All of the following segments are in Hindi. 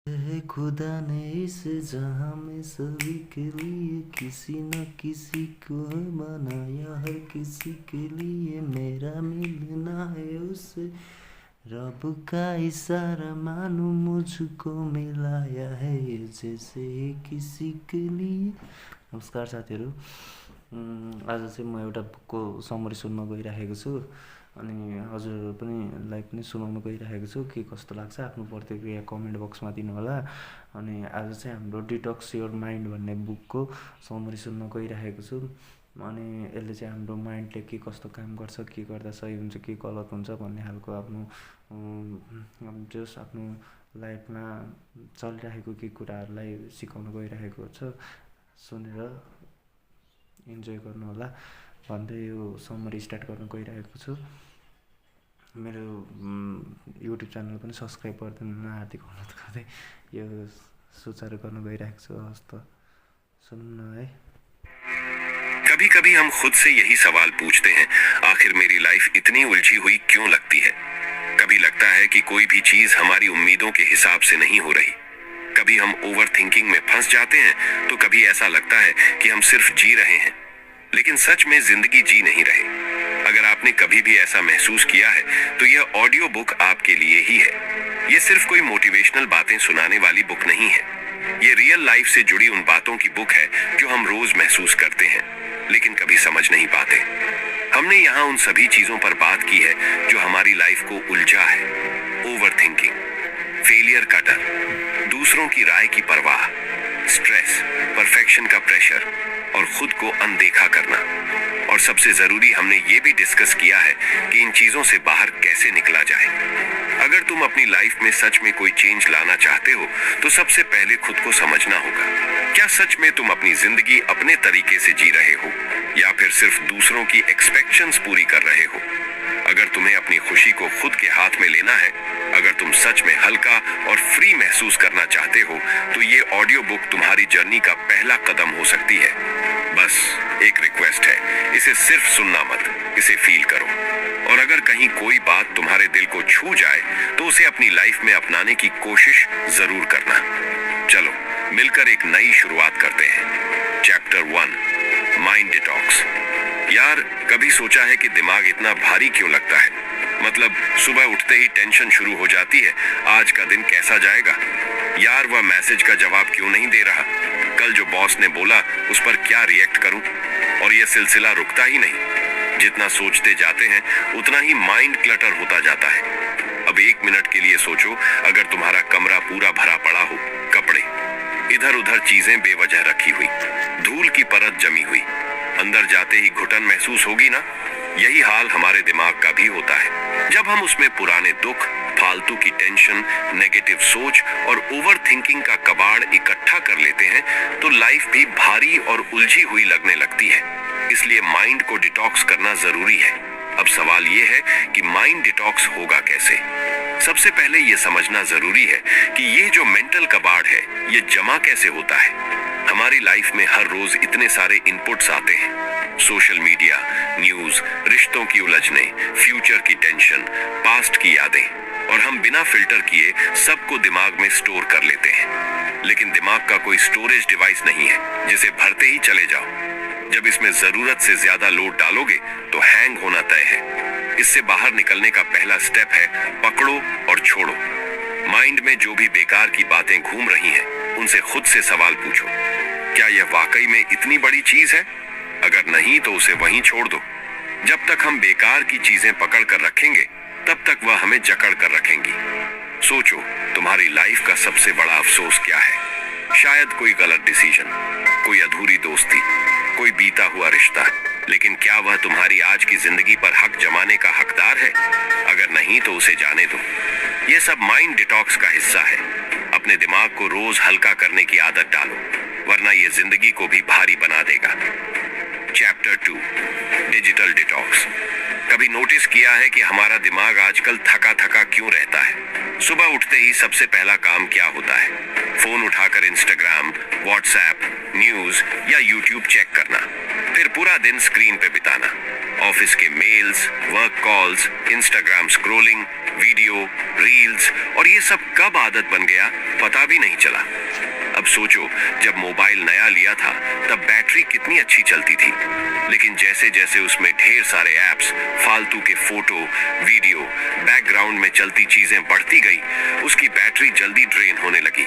है खुदा ने इस जहां में सभी के लिए किसी न किसी को बनाया, हर किसी के लिए मेरा मिलना है उससे। रब का इशारा मानो मुझको मिलाया है ये जैसे किसी के लिए। नमस्कार साथीहरू, आज चाहिँ म एउटा बुकको समरी सुन्न गइरहेको छु अनि हजुरहरू पनि सुनाउन गइरहेको छु। के कस्तो लाग्छ आफ्नो प्रतिक्रिया कमेन्ट बक्समा दिनुहोला। अनि आज चाहिँ हाम्रो डिटक्स योर माइन्ड भन्ने बुकको समरी सुन्न गइरहेको छु। अनि यसले चाहिँ हाम्रो माइन्डले के कस्तो काम गर्छ, के गर्दा सही हुन्छ, के गलत हुन्छ भन्ने खालको आफ्नो जस आफ्नो लाइफमा चलिरहेको के कुराहरूलाई सिकाउन गइरहेको छ। सुनेर इन्जोय गर्नुहोला भन्दै यो समरी स्टार्ट गर्न गइरहेको छु। मेरो युट्युब च्यानल पनि सब्सक्राइब गरिदिनु हार्दिक अनुरोध गर्दै यो सुचारू गर्न गइरहेको छु। हस् त सुन्नु है। कभी कभी हम खुद से यही सवाल पूछते हैं, आखिर मेरी लाइफ इतनी उलझी हुई क्यों लगती है। कभी लगता है कि कोई भी चीज हमारी उम्मीदों के हिसाब से नहीं हो रही। कभी हम ओवर थिंकिंग में फंस जाते हैं, तो कभी ऐसा लगता है कि हम सिर्फ जी रहे हैं, लेकिन सच में जिंदगी जी नहीं रहे। अगर आपने कभी भी ऐसा महसूस किया है तो यह ऑडियो बुक आपके लिए ही है। यह सिर्फ कोई मोटिवेशनल बातें सुनाने वाली बुक नहीं है। ये रियल लाइफ से जुड़ी उन बातों की बुक है जो हम रोज महसूस करते हैं लेकिन कभी समझ नहीं पाते। हमने यहाँ उन सभी चीजों पर बात की है जो हमारी लाइफ को उलझा है। ओवर थिंकिंग, फेलियर का डर, दूसरों की राय की परवाह, स्ट्रेस, परफेक्शन का प्रेशर और खुद को अनदेखा करना। और सबसे जरूरी, हमने ये भी डिस्कस किया है कि इन चीजों से बाहर कैसे निकला जाए। अगर तुम अपनी लाइफ में सच में कोई चेंज लाना चाहते हो तो सबसे पहले खुद को समझना होगा। क्या सच में तुम अपनी जिंदगी अपने तरीके से जी रहे हो या फिर सिर्फ दूसरों की एक्सपेक्टेशंस पूरी कर रहे हो। अगर तुम्हें अपनी खुशी को खुद के हाथ में लेना है, अगर तुम सच में हल्का और फ्री महसूस करना चाहते हो, तो ये ऑडियो बुक तुम्हारी जर्नी का पहला कदम हो सकती है। बस एक रिक्वेस्ट है, इसे सिर्फ सुनना मत, इसे फील करो। और अगर कहीं कोई बात तुम्हारे दिल को छू जाए तो उसे अपनी लाइफ में अपनाने की कोशिश जरूर करना। चलो मिलकर एक नई शुरुआत करते हैं। Chapter 1, mind detox. यार, कभी सोचा है कि दिमाग इतना भारी क्यों लगता है? मतलब सुबह उठते ही टेंशन शुरू हो जाती है, आज का दिन कैसा जाएगा, यार वह मैसेज का जवाब क्यों नहीं दे रहा, कल जो बॉस ने बोला उस पर क्या रिएक्ट करूं। और यह सिलसिला रुकता ही नहीं। जितना सोचते जाते हैं उतना ही माइंड क्लटर होता जाता है। अब 1 मिनट के लिए सोचो, अगर तुम्हारा कमरा पूरा भरा पड़ा हो, कपड़े इधर उधर, चीजें बेवजह रखी हुई, धूल की परत जमी हुई, अंदर जाते ही घुटन महसूस होगी ना। यही हाल हमारे दिमाग का भी होता है। जब हम उसमें पुराने दुख, फालतू की टेंशन, नेगेटिव सोच और ओवर थिंकिंग का कबाड़ इकट्ठा कर लेते हैं तो लाइफ भी भारी और उलझी हुई लगने लगती है। इसलिए माइंड को डिटॉक्स करना जरूरी है। अब सवाल ये है कि माइंड डिटॉक्स होगा कैसे। सबसे पहले ये समझना जरूरी है कि ये जो मेंटल कबाड़ है ये जमा कैसे होता है। हमारी लाइफ में हर रोज इतने सारे इनपुट्स आते हैं, सोशल मीडिया, न्यूज, रिश्तों की उलझने, फ्यूचर की टेंशन, पास्ट की यादें, और हम बिना फिल्टर किए सबको दिमाग में स्टोर कर लेते हैं। लेकिन दिमाग का कोई स्टोरेज डिवाइस नहीं है जिसे भरते ही चले जाओ। जब इसमें जरूरत से ज्यादा लोड डालोगे तो हैंग होना तय है। इससे बाहर निकलने का पहला स्टेप है पकड़ो और छोड़ो। माइंड में जो भी बेकार की बातें घूम रही हैं, उनसे खुद से सवाल पूछो, क्या यह वाकई में इतनी बड़ी चीज है? अगर नहीं तो उसे वहीं छोड़ दो। जब तक हम बेकार की चीजें पकड़ कर रखेंगे तब तक वह हमें जकड़ कर रखेंगी। सोचो, तुम्हारी लाइफ का सबसे बड़ा अफसोस क्या है? शायद कोई गलत डिसीजन, कोई अधूरी दोस्ती, कोई बीता हुआ रिश्ता। लेकिन क्या वह तुम्हारी आज की जिंदगी पर हक जमाने का हकदार है? अगर नहीं तो उसे जाने दो। यह सब माइंड डिटॉक्स का हिस्सा है। अपने दिमाग को रोज हल्का करने की आदत डालो, वरना यह जिंदगी को भी भारी बना देगा। Chapter 2, digital detox. कभी नोटिस किया है कि हमारा दिमाग आजकल थका थका क्यों रहता है? सुबह उठते ही सबसे पहला काम क्या होता है? फोन उठाकर इंस्टाग्राम, व्हाट्सएप, न्यूज या यूट्यूब चेक करना, फिर पूरा दिन स्क्रीन पे बिताना ऑफिस के mails, work calls, Instagram scrolling, video, reels और ये सब कब आदत बन गया पता भी नहीं चला। अब सोचो, जब मोबाइल नया लिया था तब बैटरी कितनी अच्छी चलती थी, लेकिन जैसे जैसे उसमें ढेर सारे ऐप्स, फालतू के फोटो, वीडियो, बैकग्राउंड में चलती चीजें बढ़ती गई, उसकी बैटरी जल्दी ड्रेन होने लगी।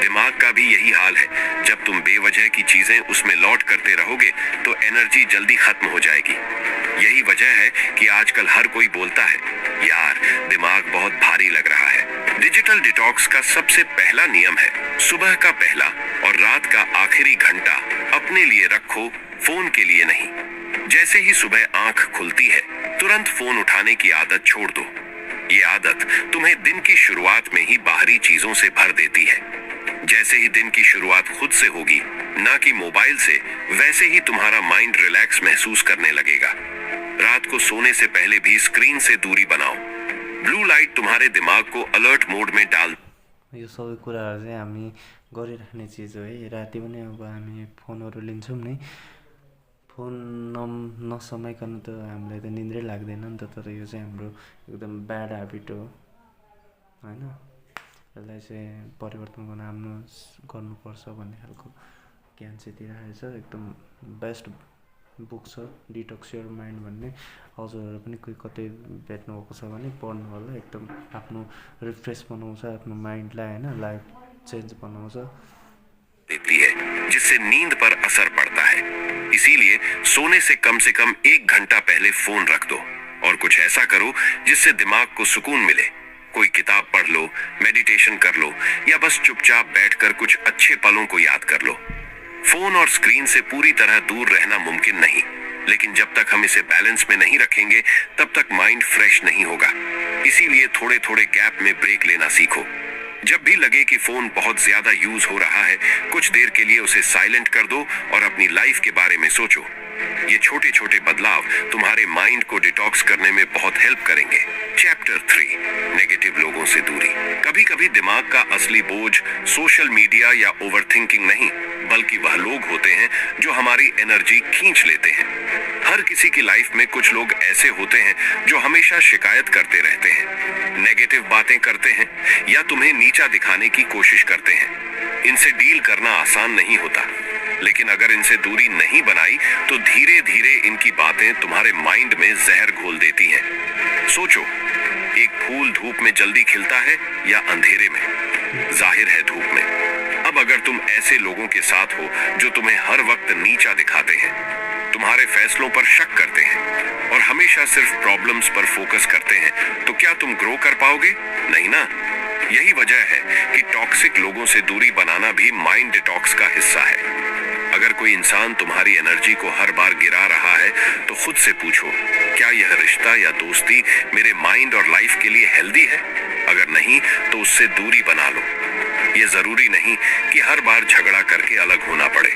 दिमाग का भी यही हाल है। जब तुम बेवजह की चीजें उसमें लॉट करते रहोगे तो एनर्जी जल्दी खत्म हो जाएगी। यही वजह है कि आजकल हर कोई बोलता है, यार दिमाग बहुत भारी लग रहा है। डिजिटल डिटॉक्स का सबसे पहला नियम है, सुबह का पहला और रात का आखिरी घंटा अपने लिए रखो, फोन के लिए नहीं। जैसे ही सुबह आंख खुलती है तुरंत फोन उठाने की आदत छोड़ दो। ये आदत तुम्हें दिन की शुरुआत में ही बाहरी चीजों से भर देती है। जैसे ही दिन की शुरुआत खुद से होगी, ना कि मोबाइल से, वैसे ही तुम्हारा माइंड रिलैक्स महसूस करने लगेगा। रात को सोने से पहले भी स्क्रीन से दूरी बनाओ। ब्लू लाइट तुम्हारे दिमाग को अलर्ट मोड में डाल। यो सबै कुराहरू चाहिँ हामी गरिराख्ने चिज हो है। राति पनि अब हामी फोनहरू लिन्छौँ नि, फोन नसमाइकन त हामीलाई त निन्द्रै लाग्दैन नि त। तर यो चाहिँ हाम्रो एकदम ब्याड ह्याबिट हो होइन। यसलाई चाहिँ परिवर्तन गर्नुपर्छ भन्ने खालको ज्ञान चाहिँ दिइरहेको छ। एकदम बेस्ट बुक छ डिटक्स योर माइन्ड भन्ने। हजुरहरू पनि कोही कतै भेट्नुभएको छ भने पढ्नु होला। एकदम आफ्नो रिफ्रेस बनाउँछ आफ्नो माइन्डलाई होइन, लाइफ चेन्ज बनाउँछ। देती है जिससे नींद पर असर पड़ता है। इसीलिए सोने से कम 1 घंटा पहले फोन रख दो और कुछ ऐसा करो जिससे दिमाग को सुकून मिले। कोई किताब पढ़ लो, मेडिटेशन कर लो या बस चुपचाप बैठकर कुछ अच्छे पलों को याद कर लो। फोन और स्क्रीन से पूरी तरह दूर रहना मुमकिन नहीं, लेकिन जब तक हम इसे बैलेंस में नहीं रखेंगे तब तक माइंड फ्रेश नहीं होगा। इसीलिए थोड़े थोड़े गैप में ब्रेक लेना सीखो। जब भी लगे कि फोन बहुत ज्यादा यूज हो रहा है, कुछ देर के लिए उसे साइलेंट कर दो और अपनी लाइफ के बारे में सोचो। ये छोटे छोटे बदलाव तुम्हारे माइंड को डिटॉक्स करने में बहुत हेल्प करेंगे। चैप्टर 3, नेगेटिव लोगों से दूरी। कभी कभी दिमाग का असली बोझ सोशल मीडिया या ओवरथिंकिंग नहीं, बल्कि वह लोग होते हैं जो हमारी एनर्जी खींच लेते हैं। हर किसी की लाइफ में कुछ लोग ऐसे होते हैं जो हमेशा शिकायत करते रहते हैं, नेगेटिव बातें करते हैं या तुम्हें नीचा दिखाने की कोशिश करते हैं। इनसे डील करना आसान नहीं होता, लेकिन अगर इनसे दूरी नहीं बनाई तो धीरे धीरे इनकी बातें तुम्हारे माइंड में जहर घोल देती हैं। सोचो, एक फूल धूप में जल्दी खिलता है या अंधेरे में? जाहिर है धूप में। अब अगर तुम ऐसे लोगों के साथ हो जो तुम्हें हर वक्त नीचा दिखाते हैं, तुम्हारे फैसलों पर शक करते हैं और हमेशा सिर्फ प्रॉब्लम्स पर फोकस करते हैं, तो क्या तुम ग्रो कर पाओगे? नहीं ना। यही वजह है कि टॉक्सिक लोगों से दूरी बनाना भी माइंड डिटॉक्स का हिस्सा है। अगर कोई इंसान तुम्हारी एनर्जी को हर बार गिरा रहा है तो खुद से पूछो, क्या यह रिश्ता या दोस्ती मेरे माइंड और लाइफ के लिए हेल्दी है? अगर नहीं तो उससे दूरी बना लो। ये जरूरी नहीं कि हर बार झगड़ा करके अलग होना पड़े,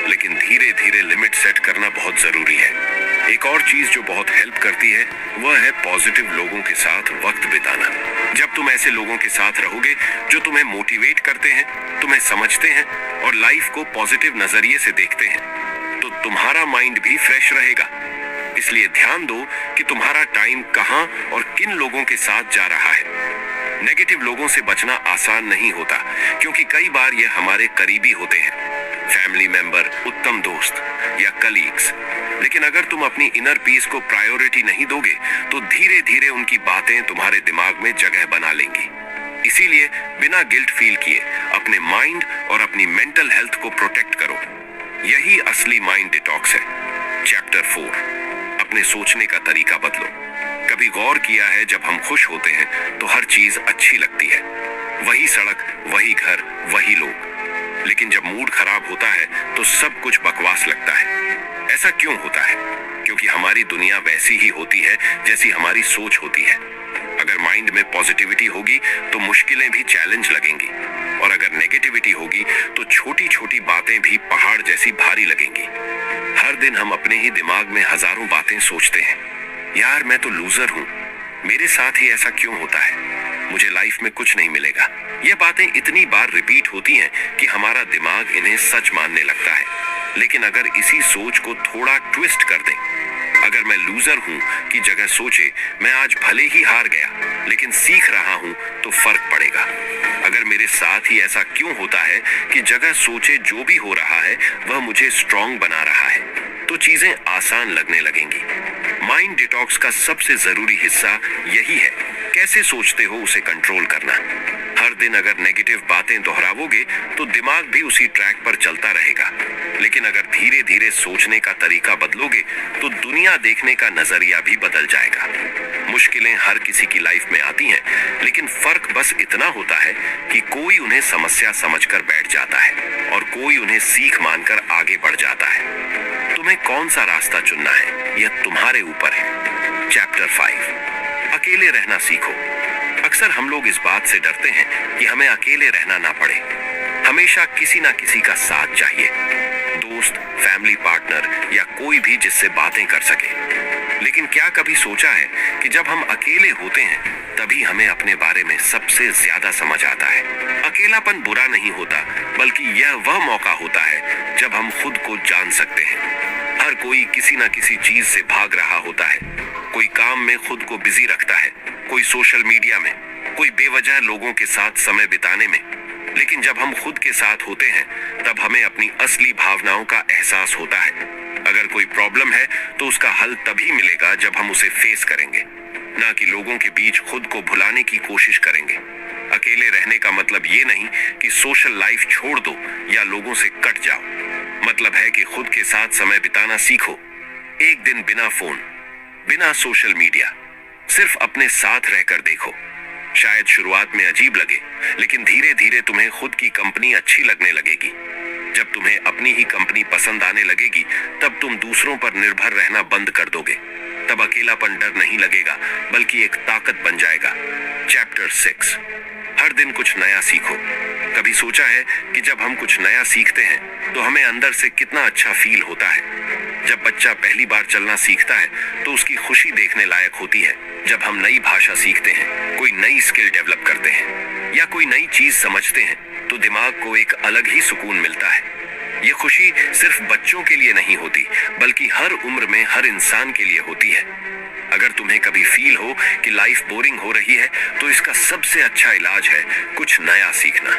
लेकिन धीरे धीरे लिमिट सेट करना बहुत जरूरी है। एक और चीज जो बहुत हेल्प करती है वह है पॉजिटिव लोगों के साथ वक्त बिताना। जब तुम ऐसे लोगों के साथ रहोगे जो तुम्हें मोटिवेट करते हैं, तुम्हें समझते हैं और लाइफ को पॉजिटिव नजरिए से देखते हैं, तो तुम्हारा माइंड भी फ्रेश रहेगा। इसलिए ध्यान दो कि तुम्हारा टाइम कहां और किन लोगों के साथ जा रहा है। नेगेटिव लोगों से बचना आसान नहीं होता, क्योंकि कई बार ये हमारे करीबी होते हैं, फैमिली मेंबर, उत्तम दोस्त या कलीग्स। लेकिन अगर तुम अपनी इनर पीस को प्रायोरिटी नहीं दोगे तो धीरे धीरे उनकी बातें तुम्हारे दिमाग में जगह बना लेंगी। इसीलिए बिना गिल्ट फील किए अपने माइंड और अपनी मेंटल हेल्थ को प्रोटेक्ट करो। यही असली माइंड डिटॉक्स है। चैप्टर 4, अपने सोचने का तरीका बदलो। कभी गौर किया है, जब हम खुश होते हैं तो हर चीज अच्छी लगती है, वही सड़क, वही घर, वही लोग। लेकिन जब मूड खराब होता है तो सब कुछ बकवास लगता है। ऐसा क्यों होता है? क्योंकि हमारी दुनिया वैसी ही होती है जैसी हमारी सोच होती है। अगर माइंड में पॉजिटिविटी होगी तो मुश्किलें भी चैलेंज लगेंगी, और अगर नेगेटिविटी होगी तो छोटी छोटी बातें भी पहाड़ जैसी भारी लगेंगी। हर दिन हम अपने ही दिमाग में हजारों बातें सोचते हैं, यार मैं तो लूजर हूं, मेरे साथ ही ऐसा क्यों होता है, मुझे लाइफ में कुछ नहीं मिलेगा। ये बातें इतनी बार रिपीट होती हैं कि हमारा दिमाग इन्हें सच मानने लगता है। लेकिन अगर इसी सोच को थोड़ा ट्विस्ट कर दें, अगर मैं लूजर हूं की जगह सोचे मैं आज भले ही हार गया लेकिन सीख रहा हूं तो फर्क पड़ेगा। अगर मेरे साथ ही ऐसा क्यों होता है कि जगह सोचे जो भी हो रहा है वह मुझे स्ट्रांग बना रहा है, तो चीजें आसान लगने लगेंगी। माइंड डिटॉक्स का सबसे जरूरी हिस्सा यही है, कैसे सोचते हो उसे कंट्रोल करना। हर दिन अगर नेगेटिव बातें दोहराओगे तो दिमाग भी उसी ट्रैक पर चलता रहेगा, लेकिन अगर धीरे धीरे सोचने का तरीका बदलोगे तो दुनिया देखने का नजरिया भी बदल जाएगा। मुश्किलें हर किसी की लाइफ में आती हैं, लेकिन फर्क बस इतना होता है कि कोई उन्हें समस्या समझकर बैठ जाता है और कोई उन्हें सीख मानकर आगे बढ़ जाता है। तुम्हें कौन सा रास्ता चुनना है यह तुम्हारे ऊपर है। चैप्टर 5, अकेले रहना सीखो। अक्सर हम लोग इस बात से डरते हैं कि हमें अकेले रहना ना पड़े। हमेशा किसी ना किसी का साथ चाहिए, दोस्त, फैमिली पार्टनर या कोई भी जिससे बातें कर सके। लेकिन क्या कभी सोचा है कि जब हम अकेले होते हैं तभी हमें अपने बारे में सबसे ज्यादा समझ आता है। अकेलापन बुरा नहीं होता, बल्कि यह वह मौका होता है जब हम खुद को जान सकते हैं। हर कोई किसी ना किसी चीज से भाग रहा होता है। कोई काम में खुद को बिजी रखता है, कोई सोशल मीडिया में, कोई बेवजह लोगों के साथ समय बिताने में। लेकिन जब हम खुद के साथ होते हैं तब हमें अपनी असली भावनाओं का एहसास होता है। अगर कोई प्रॉब्लम है तो उसका हल तभी मिलेगा जब हम उसे फेस करेंगे, ना कि लोगों के बीच खुद को भुलाने की कोशिश करेंगे। अकेले रहने का मतलब ये नहीं कि सोशल लाइफ छोड़ दो या लोगों से कट जाओ। मतलब है कि खुद के साथ समय बिताना सीखो। एक दिन बिना फोन, बिना सोशल मीडिया, सिर्फ अपने साथ रहकर देखो। शायद शुरुआत में अजीब लगे, लेकिन धीरे धीरे तुम्हें खुद की कंपनी अच्छी लगने लगेगी। जब तुम्हें अपनी ही कंपनी पसंद आने लगेगी तब तुम दूसरों पर निर्भर रहना बंद कर दोगे। तब अकेलापन डर नहीं लगेगा, बल्कि एक ताकत बन जाएगा। चैप्टर 6, हर दिन कुछ नया सीखो। कभी सोचा है कि जब हम कुछ नया सीखते हैं तो हमें अंदर से कितना अच्छा फील होता है। जब बच्चा पहली बार चलना सीखता है तो उसकी खुशी देखने लायक होती है। जब हम नई भाषा सीखते हैं, कोई नई स्किल डेवलप करते हैं या कोई नई चीज समझते हैं तो दिमाग को एक अलग ही सुकून मिलता है। ये खुशी सिर्फ बच्चों के लिए नहीं होती, बल्कि हर उम्र में हर इंसान के लिए होती है। अगर तुम्हें कभी फील हो कि लाइफ बोरिंग हो रही है तो इसका सबसे अच्छा इलाज है कुछ नया सीखना।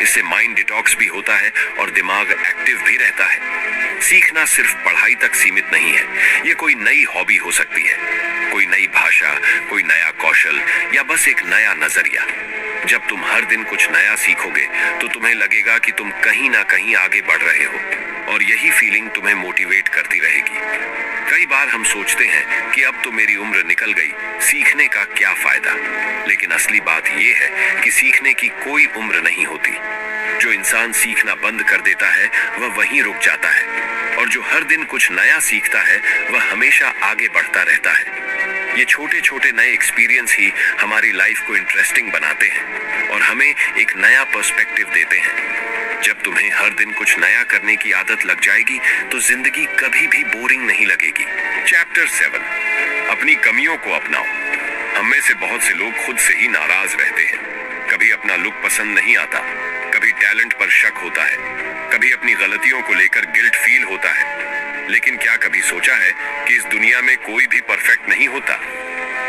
इससे माइंड डिटॉक्स भी होता है और दिमाग एक्टिव भी रहता है। सीखना सिर्फ पढ़ाई तक सीमित नहीं है, ये कोई नई हॉबी हो सकती है, कोई नई भाषा, कोई नया कौशल या बस एक नया नजरिया। जब तुम हर दिन कुछ नया सीखोगे तो तुम्हें लगेगा कि तुम कहीं ना कहीं आगे बढ़ रहे हो और यही फीलिंग तुम्हें मोटिवेट करती रहेगी। कई बार हम सोचते हैं कि अब तो मेरी उम्र निकल गई, सीखने का क्या फायदा। लेकिन असली बात यह है कि सीखने की कोई उम्र नहीं होती। जो इंसान सीखना बंद कर देता है वह वहीं रुक जाता है, और जो हर दिन कुछ नया सीखता है वह हमेशा आगे बढ़ता रहता है। ये छोटे छोटे नए एक्सपीरियंस ही हमारी लाइफ को इंटरेस्टिंग बनाते हैं और हमें एक नया पर्सपेक्टिव देते हैं। जब तुम्हें हर दिन कुछ नया करने की आदत लग जाएगी तो जिंदगी कभी भी बोरिंग नहीं लगेगी। चैप्टर 7, अपनी कमियों को अपनाओ। हम में से बहुत से लोग खुद से ही नाराज रहते हैं। कभी अपना लुक पसंद नहीं आता, कभी टैलेंट पर शक होता है, कभी अपनी गलतियों को लेकर गिल्ट फील होता है। लेकिन क्या कभी सोचा है कि इस दुनिया में कोई भी परफेक्ट नहीं होता?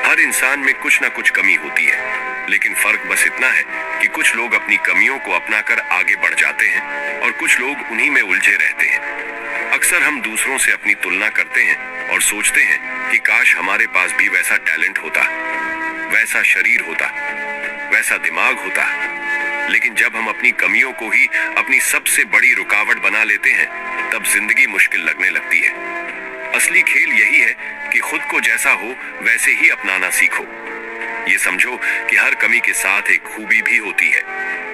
हर इंसान में कुछ ना कुछ कमी होती है, लेकिन फर्क बस इतना है कि कुछ लोग अपनी कमियों को अपनाकर आगे बढ़ जाते हैं और कुछ लोग उन्हीं में उलझे रहते हैं। अक्सर हम दूसरों से अपनी तुलना करते हैं और सोचते हैं कि काश हमारे पास भी वैसा टैलेंट होता, वैसा शरीर होता, वैसा दिमाग होता। लेकिन जब हम अपनी कमियों को ही अपनी सबसे बड़ी रुकावट बना लेते हैं तब जिंदगी मुश्किल लगने लगती है। असली खेल यही है कि खुद को जैसा हो वैसे ही अपनाना सीखो। ये समझो कि हर कमी के साथ एक खूबी भी होती है।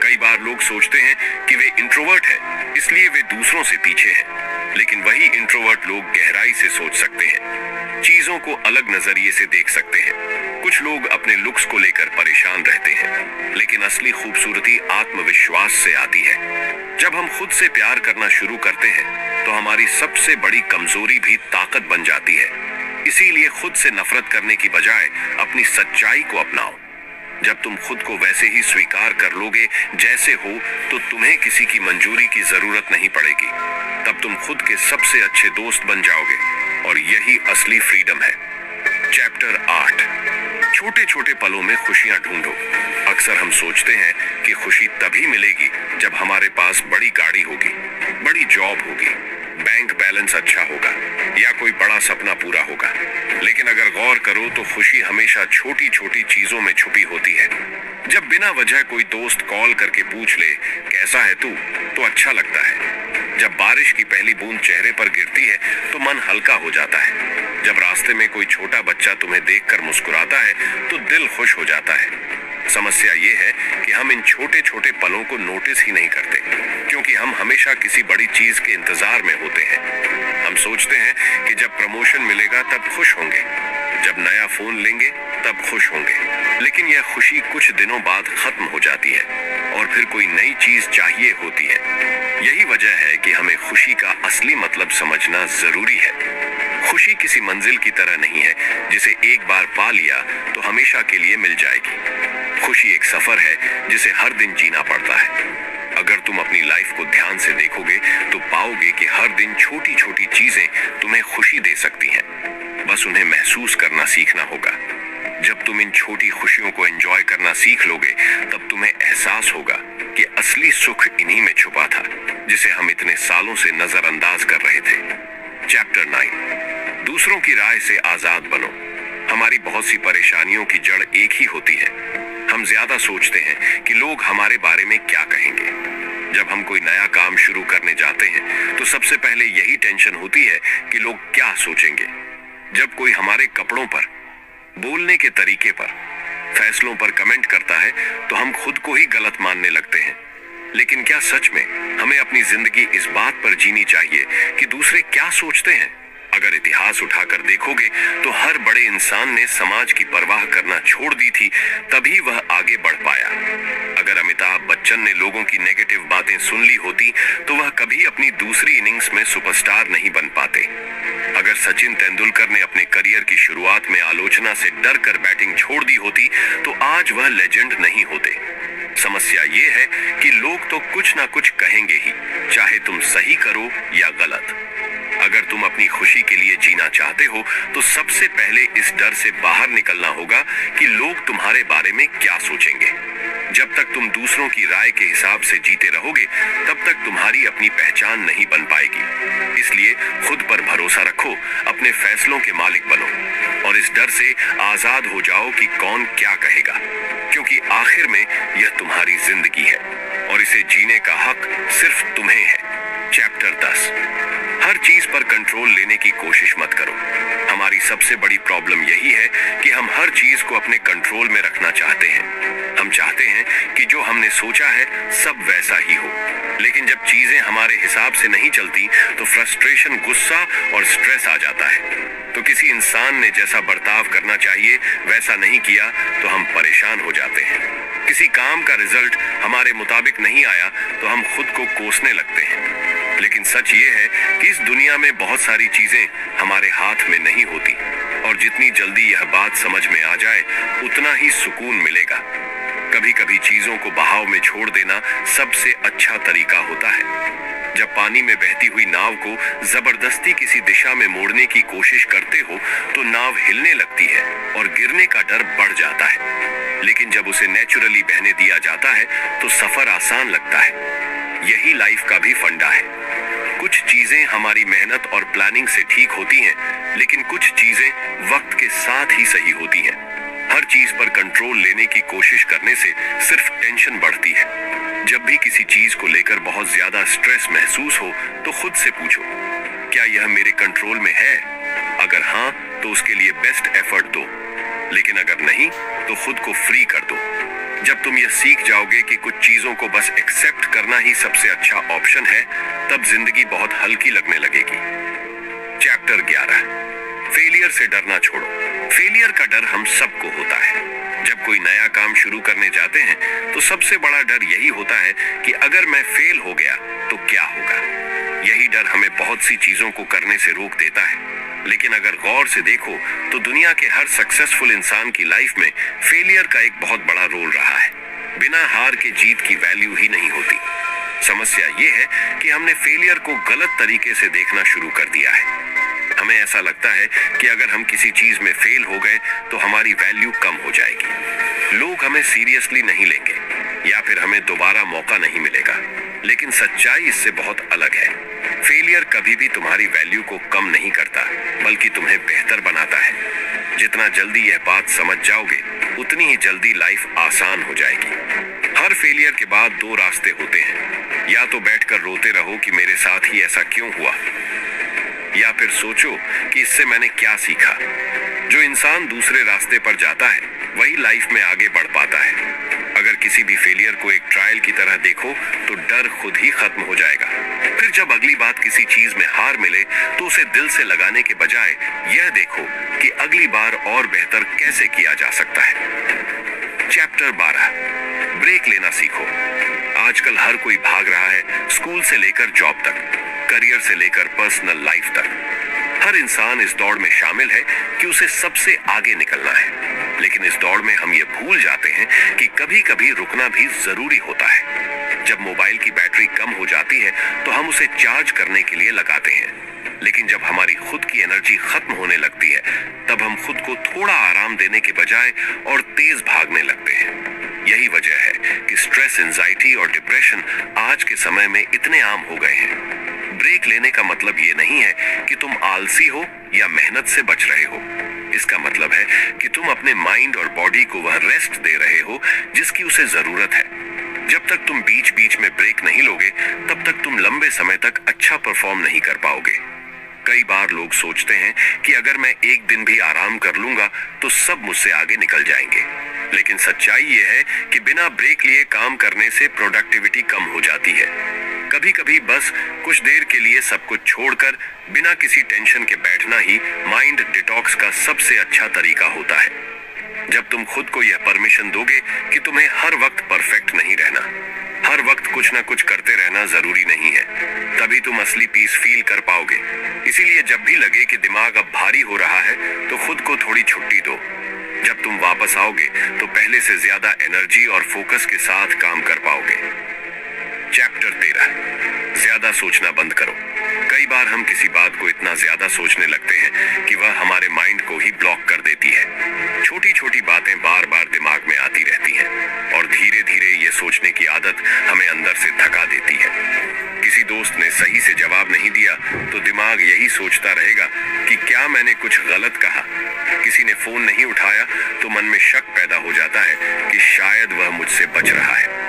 कई बार लोग सोचते हैं कि वे इंट्रोवर्ट हैं, इसलिए वे दूसरों से पीछे हैं। लेकिन वही इंट्रोवर्ट लोग गहराई से सोच सकते हैं, चीजों को अलग नजरिए से देख सकते हैं। कुछ लोग अपने लुक्स को लेकर परेशान रहते हैं, लेकिन असली खूबसूरती आत्मविश्वास से आती है। जब हम खुद से प्यार करना शुरू करते हैं तो हमारी सबसे बड़ी कमजोरी भी ताकत बन जाती है। इसीलिए खुद से नफरत करने की बजाय अपनी सच्चाई को अपनाओ। जब तुम खुद को वैसे ही स्वीकार कर लोगे जैसे हो तो तुम्हें किसी की मंजूरी की जरूरत नहीं पड़ेगी। तब तुम खुद के सबसे अच्छे दोस्त बन जाओगे। और यही असली फ्रीडम है। चैप्टर 8, छोटे छोटे पलों में खुशियां ढूंढो। अक्सर हम सोचते हैं कि खुशी तभी मिलेगी जब हमारे पास बड़ी गाड़ी होगी, बड़ी जॉब होगी, बैंक बैलेंस अच्छा होगा या कोई बड़ा सपना पूरा होगा। लेकिन अगर गौर करो तो खुशी हमेशा छोटी छोटी चीजों में छुपी होती है। जब बिना वजह कोई दोस्त कॉल करके पूछ ले कैसा है तू, तो अच्छा लगता है। जब बारिश की पहली बूंद चेहरे पर गिरती है तो मन हल्का हो जाता है। जब रास्ते में कोई छोटा बच्चा तुम्हें देखकर मुस्कुराता है तो दिल खुश हो जाता है। समस्या ये है कि हम इन छोटे छोटे पलों को नोटिस ही नहीं करते, क्योंकि हम हमेशा किसी बड़ी चीज के इंतजार में होते हैं। हम सोचते हैं कि जब प्रमोशन मिलेगा तब खुश होंगे, जब नया फोन लेंगे तब खुश होंगे। लेकिन यह खुशी कुछ दिनों बाद खत्म हो जाती है और फिर कोई नई चीज चाहिए होती है। यही वजह है कि हमें खुशी का असली मतलब समझना जरूरी है। खुशी किसी मंजिल की तरह नहीं है जिसे एक बार पा लिया तो हमेशा के लिए मिल जाएगी। खुशी एक सफर है जिसे हर दिन जीना पड़ता है। अगर तुम अपनी लाइफ को ध्यान से देखोगे तो पाओगे कि हर दिन छोटी छोटी चीजें तुम्हें खुशी दे सकती हैं। बस उन्हें महसूस करना सीखना होगा। जब तुम इन छोटी खुशियों को एंजॉय करना सीख लोगे तब तुम्हें एहसास होगा कि असली सुख इन्हीं में छुपा था, जिसे हम इतने सालों से नजरअंदाज कर रहे थे। चैप्टर 9, दूसरों की राय से आजाद बनो। हमारी बहुत सी परेशानियों की जड़ एक ही होती है। हम ज्यादा सोचते हैं कि लोग हमारे बारे में क्या कहेंगे। जब हम कोई नया काम शुरू करने जाते हैं तो सबसे पहले यही टेंशन होती है कि लोग क्या सोचेंगे। जब कोई हमारे कपड़ों पर, बोलने के तरीके पर, फैसलों पर कमेंट करता है तो हम खुद को ही गलत मानने लगते हैं। लेकिन क्या सच में हमें अपनी जिंदगी इस बात पर जीनी चाहिए कि दूसरे क्या सोचते हैं? अगर इतिहास उठाकर देखोगे तो हर बड़े इंसान ने समाज की परवाह करना छोड़ दी थी, तभी वह आगे बढ़ पाया। अगर अमिताभ बच्चन ने लोगों की नेगेटिव बातें सुन ली होती तो वह कभी अपनी दूसरी इनिंग्स में सुपरस्टार नहीं बन पाते। अगर सचिन तेंदुलकर ने अपने करियर की शुरुआत में आलोचना से डर कर बैटिंग छोड़ दी होती तो आज वह लेजेंड नहीं होते। समस्या ये है कि लोग तो कुछ ना कुछ कहेंगे ही, चाहे तुम सही करो या गलत। अगर तुम अपनी खुशी के लिए जीना चाहते हो तो सबसे पहले इस डर से बाहर निकलना होगा कि लोग तुम्हारे बारे में क्या सोचेंगे। जब तक तुम दूसरों की राय के हिसाब से जीते रहोगे तब तक तुम्हारी अपनी पहचान नहीं बन पाएगी। इसलिए खुद पर भरोसा रखो, अपने फैसलों के मालिक बनो और इस डर से आजाद हो जाओ कि कौन क्या कहेगा, क्योंकि आखिर में यह तुम्हारी जिंदगी है और इसे जीने का हक सिर्फ तुम्हें है। चैप्टर 10, हर चीज पर कंट्रोल लेने की कोशिश मत करो। हमारी सबसे बड़ी प्रॉब्लम यही है कि हम हर चीज को अपने कंट्रोल में रखना चाहते हैं। हम चाहते हैं कि जो हमने सोचा है सब वैसा ही हो, लेकिन जब चीजें हमारे हिसाब से नहीं चलती तो फ्रस्ट्रेशन, गुस्सा और स्ट्रेस आ जाता है। तो किसी इंसान ने जैसा बर्ताव करना चाहिए वैसा नहीं किया तो हम परेशान हो जाते हैं। किसी काम का रिजल्ट हमारे मुताबिक नहीं आया तो हम खुद को कोसने लगते हैं। लेकिन सच ये है कि इस दुनिया में बहुत सारी चीजें हमारे हाथ में नहीं होती और जितनी जल्दी यह बात समझ में आ जाए उतना ही सुकून मिलेगा। कभी कभी चीजों को बहाव में छोड़ देना सबसे अच्छा तरीका होता है। जब पानी में बहती हुई नाव को जबरदस्ती किसी दिशा में मोड़ने की कोशिश करते हो तो नाव हिलने लगती है और गिरने का डर बढ़ जाता है। लेकिन जब उसे नेचुरली बहने दिया जाता है तो सफर आसान लगता है। यही लाइफ का भी फंडा है। कुछ चीजें हमारी मेहनत और प्लानिंग से ठीक होती हैं, लेकिन कुछ चीजें वक्त के साथ ही सही होती हैं। हर चीज पर कंट्रोल लेने की कोशिश करने से सिर्फ टेंशन बढ़ती है। जब भी किसी चीज को लेकर बहुत ज्यादा स्ट्रेस महसूस हो तो खुद से पूछो, क्या यह मेरे कंट्रोल में है? अगर हाँ तो उसके लिए बेस्ट एफर्ट दो, लेकिन अगर नहीं तो खुद को फ्री कर दो। जब तुम यह सीख जाओगे कि कुछ चीजों को बस एक्सेप्ट करना ही सबसे अच्छा ऑप्शन है, तब जिंदगी बहुत हल्की लगने लगेगी। चैप्टर 11, फेलियर से डरना छोड़ो। फेलियर का डर हम सबको होता है। जब कोई नया काम शुरू करने जाते हैं तो सबसे बड़ा डर यही होता है कि अगर मैं फेल हो गया तो क्या होगा। यही डर हमें बहुत सी चीजों को करने से रोक देता है। लेकिन अगर गौर से देखो तो दुनिया के हर सक्सेसफुल इंसान की लाइफ में फेलियर का एक बहुत बड़ा रोल रहा है। बिना हार के जीत की वैल्यू ही नहीं होती। समस्या ये है कि हमने फेलियर को गलत तरीके से देखना शुरू कर दिया है। हमें ऐसा लगता है कि अगर हम किसी चीज में फेल हो गए तो हमारी वैल्यू कम हो जाएगी, लोग हमें सीरियसली नहीं लेंगे या फिर हमें दोबारा मौका नहीं मिलेगा। लेकिन सच्चाई इससे बहुत अलग है। फेलियर कभी भी तुम्हारी वैल्यू को कम नहीं करता, बल्कि तुम्हें बेहतर बनाता है। जितना जल्दी यह बात समझ जाओगे, उतनी ही जल्दी लाइफ आसान हो जाएगी। हर फेलियर के बाद दो रास्ते होते हैं, या तो बैठकर रोते रहो कि मेरे साथ ही ऐसा क्यों हुआ, या फिर सोचो कि इससे मैंने क्या सीखा। जो इंसान दूसरे रास्ते पर जाता है वही लाइफ में आगे बढ़ पाता है। अगर किसी भी फेलियर को एक ट्रायल की तरह देखो तो डर खुद ही खत्म हो जाएगा। फिर जब अगली बात किसी चीज में हार मिले तो उसे दिल से लगाने के बजाय यह देखो कि अगली बार और बेहतर कैसे किया जा सकता है। चैप्टर 12, ब्रेक लेना सीखो। आजकल हर कोई भाग रहा है, स्कूल से लेकर जॉब तक, करियर से लेकर पर्सनल लाइफ तक। हर इंसान इस दौड़ में शामिल है कि उसे सबसे आगे निकलना है। लेकिन इस दौड़ में हम ये भूल जाते हैं कि कभी कभी रुकना भी जरूरी होता है। जब मोबाइल की बैटरी कम हो जाती है तो हम उसे चार्ज करने के लिए लगाते हैं, लेकिन जब हमारी खुद की एनर्जी खत्म होने लगती है तब हम खुद को थोड़ा आराम देने के बजाय और तेज भागने लगते हैं। यही वजह है कि स्ट्रेस, एंजाइटी और डिप्रेशन आज के समय में इतने आम हो गए हैं। ब्रेक लेने का मतलब ये नहीं है कि तुम आलसी हो या मेहनत से बच रहे हो। इसका मतलब है कि तुम अपने माइंड और बॉडी को वह रेस्ट दे रहे हो जिसकी उसे जरूरत है। जब तक तुम बीच बीच में ब्रेक नहीं लोगे तब तक तुम लंबे समय तक अच्छा परफॉर्म नहीं कर पाओगे। कई बार लोग सोचते हैं कि अगर मैं एक दिन भी आराम कर लूंगा तो सब मुझसे आगे निकल जाएंगे। लेकिन सच्चाई ये है कि बिना ब्रेक लिए काम करने से प्रोडक्टिविटी कम हो जाती है। कभी कभी बस कुछ देर के लिए सब कुछ छोड़कर बिना किसी टेंशन के बैठना ही माइंड डिटॉक्स का सबसे अच्छा तरीका होता है। जब तुम खुद को यह परमिशन दोगे कि तुम्हें हर वक्त परफेक्ट नहीं रहना, हर वक्त कुछ ना कुछ करते रहना जरूरी नहीं है, तभी तुम असली पीस फील कर पाओगे। इसीलिए जब भी लगे कि दिमाग अब भारी हो रहा है तो खुद को थोड़ी छुट्टी दो। जब तुम वापस आओगे तो पहले से ज्यादा एनर्जी और फोकस के साथ काम कर पाओगे। चैप्टर 13, ज्यादा सोचना बंद करो। कई बार हम किसी बात को इतना ज्यादा सोचने लगते हैं कि वह हमारे माइंड को ही ब्लॉक कर देती है। छोटी छोटी बातें बार बार दिमाग में आती रहती हैं और धीरे धीरे ये सोचने की आदत हमें अंदर से थका देती है। किसी दोस्त ने सही से जवाब नहीं दिया तो दिमाग यही सोचता रहेगा कि क्या मैंने कुछ गलत कहा। किसी ने फोन नहीं उठाया तो मन में शक पैदा हो जाता है कि शायद वह मुझसे बच रहा है।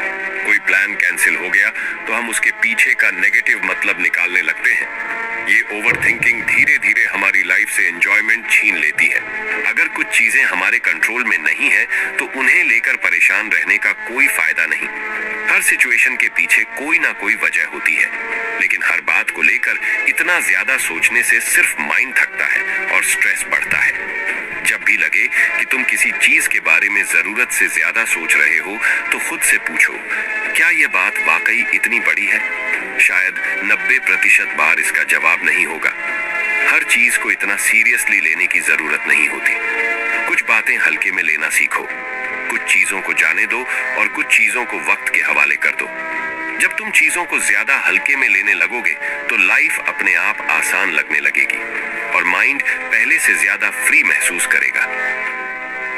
कोई प्लान कैंसिल हो गया तो हम उसके पीछे का नेगेटिव मतलब निकालने लगते हैं। ये ओवरथिंकिंग धीरे धीरे हमारी लाइफ से एंजॉयमेंट छीन लेती है। अगर कुछ चीजें हमारे कंट्रोल में नहीं है तो उन्हें लेकर परेशान रहने का कोई फायदा नहीं। हर सिचुएशन के पीछे कोई ना कोई वजह होती है, लेकिन हर बात को लेकर इतना ज्यादा सोचने से सिर्फ माइंड थकता है और स्ट्रेस बढ़ता है। जब भी लगे कि तुम किसी चीज के बारे में जरूरत से ज्यादा सोच रहे हो तो खुद से पूछो, क्या यह बात वाकई इतनी बड़ी है? शायद 90% बार इसका जवाब नहीं होगा। हर चीज को इतना सीरियसली लेने की जरूरत नहीं होती। कुछ बातें हल्के में लेना सीखो। कुछ चीजों को जाने दो और कुछ चीजों को वक्त के हवाले कर दो। जब तुम चीजों को ज्यादा हल्के में लेने लगोगे तो लाइफ अपने आप आसान लगने लगेगी और माइंड पहले से ज्यादा फ्री महसूस करेगा।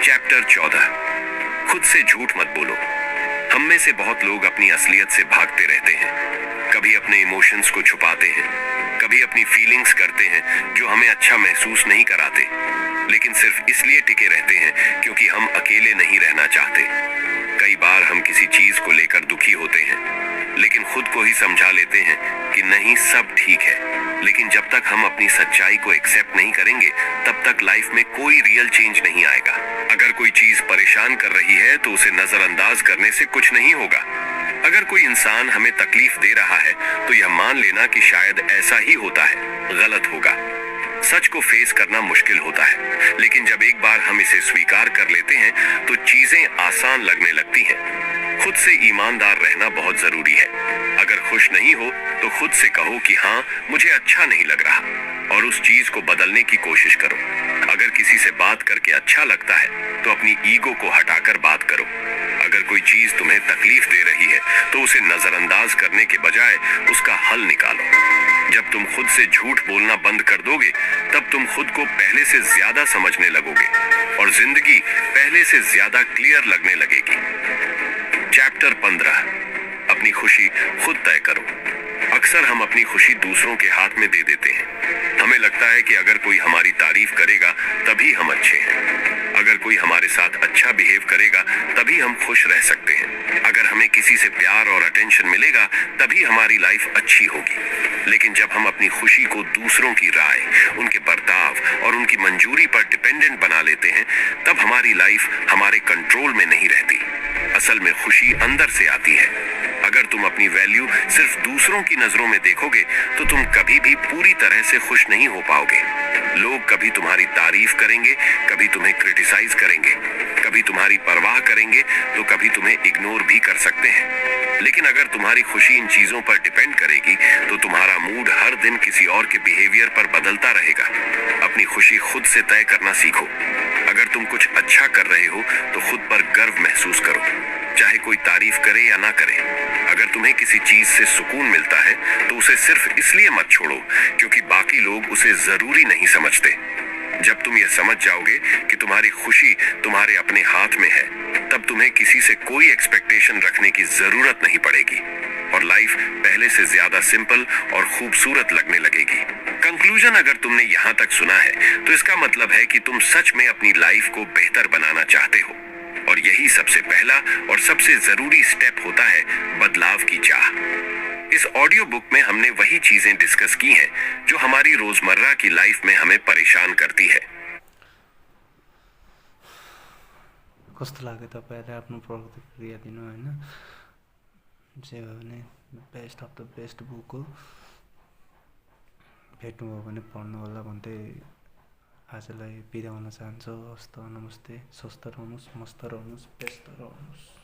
चैप्टर 14, खुद से झूठ मत बोलो। हम में से बहुत लोग अपनी असलियत से भागते रहते हैं। कभी अपने इमोशंस को छुपाते हैं, कभी अपनी फीलिंग्स करते हैं जो हमें अच्छा महसूस नहीं कराते, लेकिन सिर्फ इसलिए टिके रहते हैं क्योंकि हम अकेले नहीं रहना चाहते। कई बार हम किसी चीज को लेकर दुखी होते हैं, लेकिन खुद को ही समझा लेते हैं कि नहीं, सब ठीक है। लेकिन जब तक हम अपनी सच्चाई को एक्सेप्ट नहीं करेंगे तब तक लाइफ में कोई रियल चेंज नहीं आएगा। अगर कोई चीज परेशान कर रही है तो उसे नजरअंदाज करने से कुछ नहीं होगा। अगर कोई इंसान हमें तकलीफ दे रहा है तो यह मान लेना कि शायद ऐसा ही होता है, गलत होगा। सच को फेस करना मुश्किल होता है, लेकिन जब एक बार हम इसे स्वीकार कर लेते हैं तो चीजें आसान लगने लगती हैं। खुद से ईमानदार रहना बहुत जरूरी है। अगर खुश नहीं हो तो खुद से कहो कि हाँ, मुझे अच्छा नहीं लग रहा, और उस चीज को बदलने की कोशिश करो। अगर किसी से बात करके अच्छा लगता है तो अपनी ईगो को हटाकर बात करो। अगर कोई चीज तुम्हें तकलीफ दे रही है तो उसे नजरअंदाज करने के बजाय उसका हल निकालो। जब तुम खुद से झूठ बोलना बंद कर दोगे, तब तुम खुद को पहले से ज्यादा समझने लगोगे और जिंदगी पहले से ज्यादा क्लियर लगने लगेगी। चैप्टर 15, अपनी खुशी खुद तय करो। अक्सर हम अपनी खुशी दूसरों के हाथ में दे देते हैं। हमें लगता है कि अगर कोई हमारी तारीफ करेगा तभी हम अच्छे हैं। अगर कोई हमारे साथ अच्छा बिहेव करेगा तभी हम खुश रह सकते हैं। अगर हमें किसी से प्यार और अटेंशन मिलेगा तभी हमारी लाइफ अच्छी होगी। लेकिन जब हम अपनी खुशी को दूसरों की राय, उनके बर्ताव और उनकी मंजूरी पर डिपेंडेंट बना लेते हैं, तब हमारी लाइफ हमारे कंट्रोल में नहीं रहती। असल में खुशी अंदर से आती है। अगर तुम अपनी वैल्यू सिर्फ दूसरों की नजरों में देखोगे तो तुम कभी भी पूरी तरह से खुश नहीं हो पाओगे। लोग कभी तुम्हारी तारीफ करेंगे, कभी तुम्हें क्रिटिसाइज करेंगे, कभी तुम्हारी परवाह करेंगे तो कभी तुम्हें इग्नोर भी कर सकते हैं। लेकिन अगर तुम्हारी खुशी इन चीजों पर डिपेंड करेगी तो तुम्हारा मूड हर दिन किसी और के बिहेवियर पर बदलता रहेगा। अपनी खुशी खुद से तय करना सीखो। अगर तुम कुछ अच्छा कर रहे हो तो खुद पर गर्व महसूस करो, चाहे कोई तारीफ करे या ना करे। अगर तुम्हें किसी चीज से सुकून मिलता है तो उसे सिर्फ इसलिए मत छोड़ो क्योंकि बाकी लोग उसे जरूरी नहीं समझते। जब तुम यह समझ जाओगे कि तुम्हारी खुशी तुम्हारे अपने हाथ में है, तब तुम्हें किसी से कोई एक्सपेक्टेशन रखने की जरूरत नहीं पड़ेगी और लाइफ पहले से ज्यादा सिंपल और खूबसूरत लगने लगेगी। कंक्लूजन, अगर तुमने यहाँ तक सुना है तो इसका मतलब है कि तुम सच में अपनी लाइफ को बेहतर बनाना चाहते हो और यही सबसे पहला और सबसे जरूरी स्टेप होता है बदलाव की चाह। इस ऑडियो बुक में हमने वही चीजें डिस्कस की हैं जो हमारी रोजमर्रा की लाइफ में हमें परेशान करती है। कस्तो लाग्यो तपाईँहरूले आफ्नो प्रतिक्रिया दिनु होइन। जे भयो भने best of the best book हो, भेट्नुभयो भने पढ्नु होला भन्दै आजलाई बिदा हुन चाहन्छु। हस्त नमस्ते, स्वस्थ रहनुहोस्, मस्त रहनुहोस्, व्यस्त रहनुहोस्।